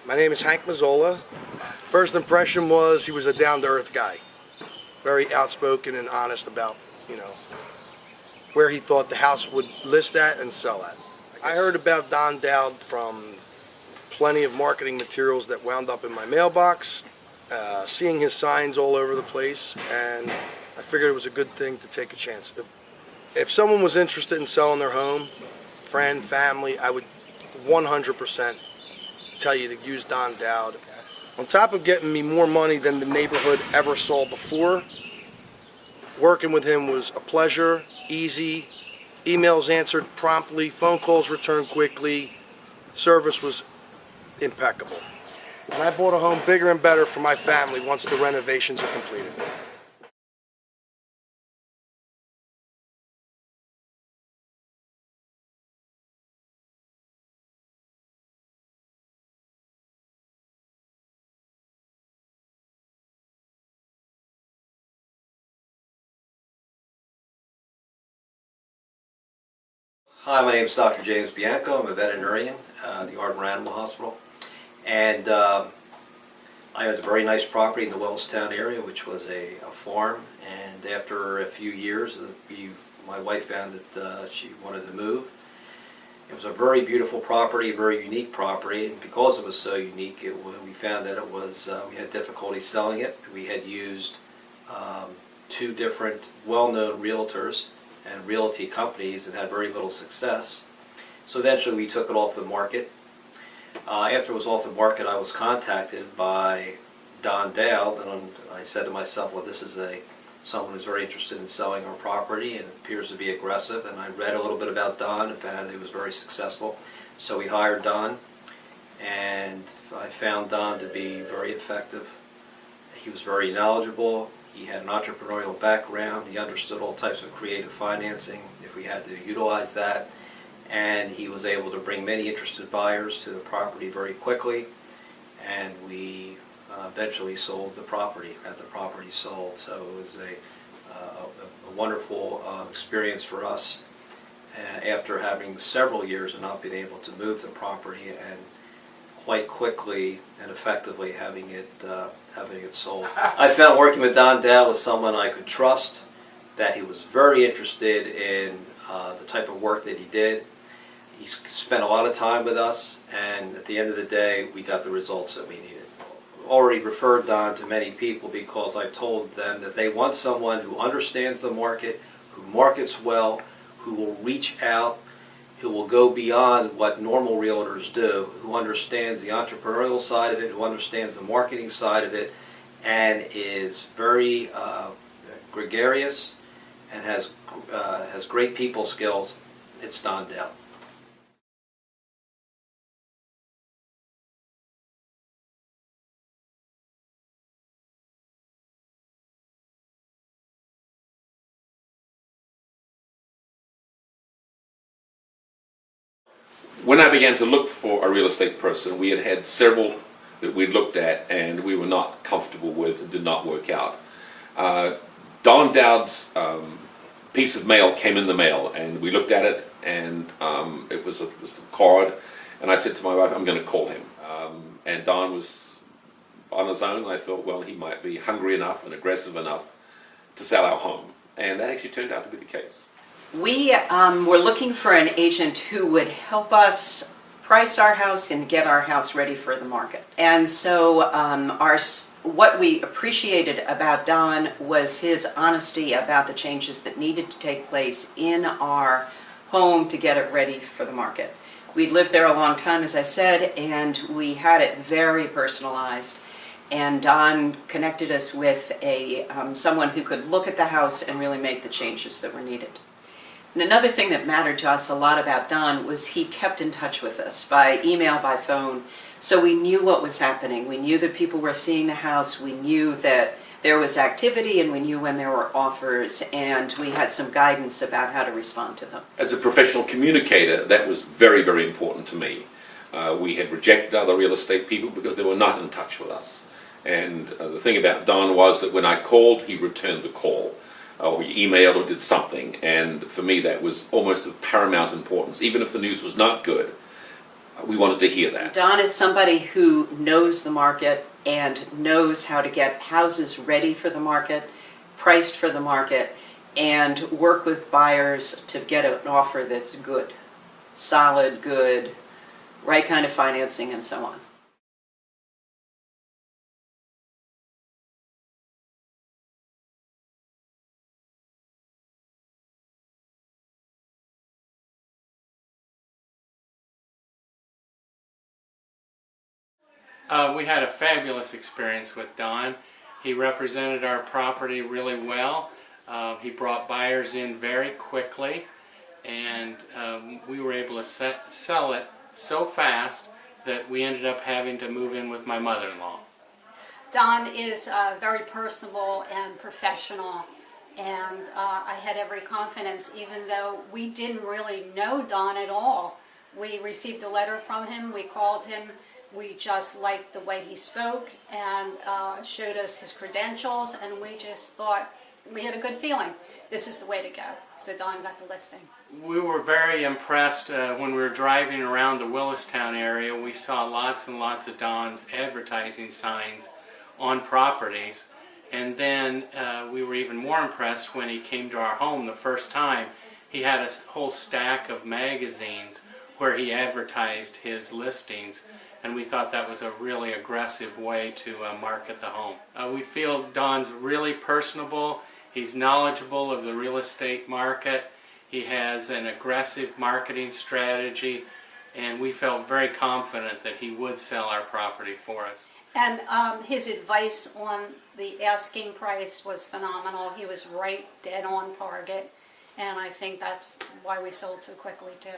My name is Hank Mazzola. First impression was he was a down-to-earth guy. Very outspoken and honest about, where he thought the house would list at and sell at. I heard about Don Dowd from plenty of marketing materials that wound up in my mailbox, seeing his signs all over the place, and I figured it was a good thing to take a chance. If someone was interested in selling their home, friend, family, I would 100% tell you to use Don Dowd. On top of getting me more money than the neighborhood ever saw before, working with him was a pleasure, easy, emails answered promptly, phone calls returned quickly, service was impeccable. And I bought a home bigger and better for my family once the renovations are completed. Hi, my name is Dr. James Bianco. I'm a veterinarian at the Ardmore Animal Hospital. And I owned a very nice property in the Wellestown area, which was a farm. And after a few years, my wife found that she wanted to move. It was a very beautiful property, a very unique property. And because it was so unique, we found that we had difficulty selling it. We had used two different well-known realtors and realty companies and had very little success. So eventually we took it off the market. After it was off the market, I was contacted by Don Dowd, and I said to myself, well, this is someone who's very interested in selling our property and appears to be aggressive. And I read a little bit about Don and found he was very successful. So we hired Don, and I found Don to be very effective. He was very knowledgeable. He had an entrepreneurial background. He understood all types of creative financing if we had to utilize that. And he was able to bring many interested buyers to the property very quickly. And we eventually sold the property, had the property sold. So it was a wonderful experience for us after having several years of not being able to move the property, and quite quickly and effectively having it sold. I found working with Don Dowd was someone I could trust, that he was very interested in the type of work that he did. He spent a lot of time with us, and at the end of the day, we got the results that we needed. Already referred Don to many people because I've told them that they want someone who understands the market, who markets well, who will reach out, who will go beyond what normal realtors do, who understands the entrepreneurial side of it, who understands the marketing side of it, and is very gregarious and has great people skills. It's Don Dowd. When I began to look for a real estate person, we had had several that we looked at and we were not comfortable with and did not work out. Don Dowd's piece of mail came in the mail, and we looked at it, and it was a card, and I said to my wife, I'm going to call him. And Don was on his own. I thought, well, he might be hungry enough and aggressive enough to sell our home, and that actually turned out to be the case. We were looking for an agent who would help us price our house and get our house ready for the market. And so what we appreciated about Don was his honesty about the changes that needed to take place in our home to get it ready for the market. We'd lived there a long time, as I said, and we had it very personalized. And Don connected us with someone who could look at the house and really make the changes that were needed. And another thing that mattered to us a lot about Don was he kept in touch with us by email, by phone, so we knew what was happening. We knew that people were seeing the house, we knew that there was activity, and we knew when there were offers, and we had some guidance about how to respond to them. As a professional communicator, that was very, very important to me. We had rejected other real estate people because they were not in touch with us. And the thing about Don was that when I called, he returned the call. Or he emailed or did something, and for me that was almost of paramount importance. Even if the news was not good, we wanted to hear that. Don is somebody who knows the market and knows how to get houses ready for the market, priced for the market, and work with buyers to get an offer that's good, solid, good, right kind of financing, and so on. We had a fabulous experience with Don. He represented our property really well. He brought buyers in very quickly, and we were able to sell it so fast that we ended up having to move in with my mother-in-law. Don is very personable and professional, and I had every confidence, even though we didn't really know Don at all. We received a letter from him, we called him, we just liked the way he spoke and showed us his credentials, and we just thought we had a good feeling. This is the way to go. So Don got the listing. We were very impressed when we were driving around the Willistown area. We saw lots and lots of Don's advertising signs on properties, and then we were even more impressed when he came to our home the first time. He had a whole stack of magazines where he advertised his listings, and we thought that was a really aggressive way to market the home. We feel Don's really personable. He's knowledgeable of the real estate market. He has an aggressive marketing strategy, and we felt very confident that he would sell our property for us. And his advice on the asking price was phenomenal. He was right dead on target, and I think that's why we sold so quickly too.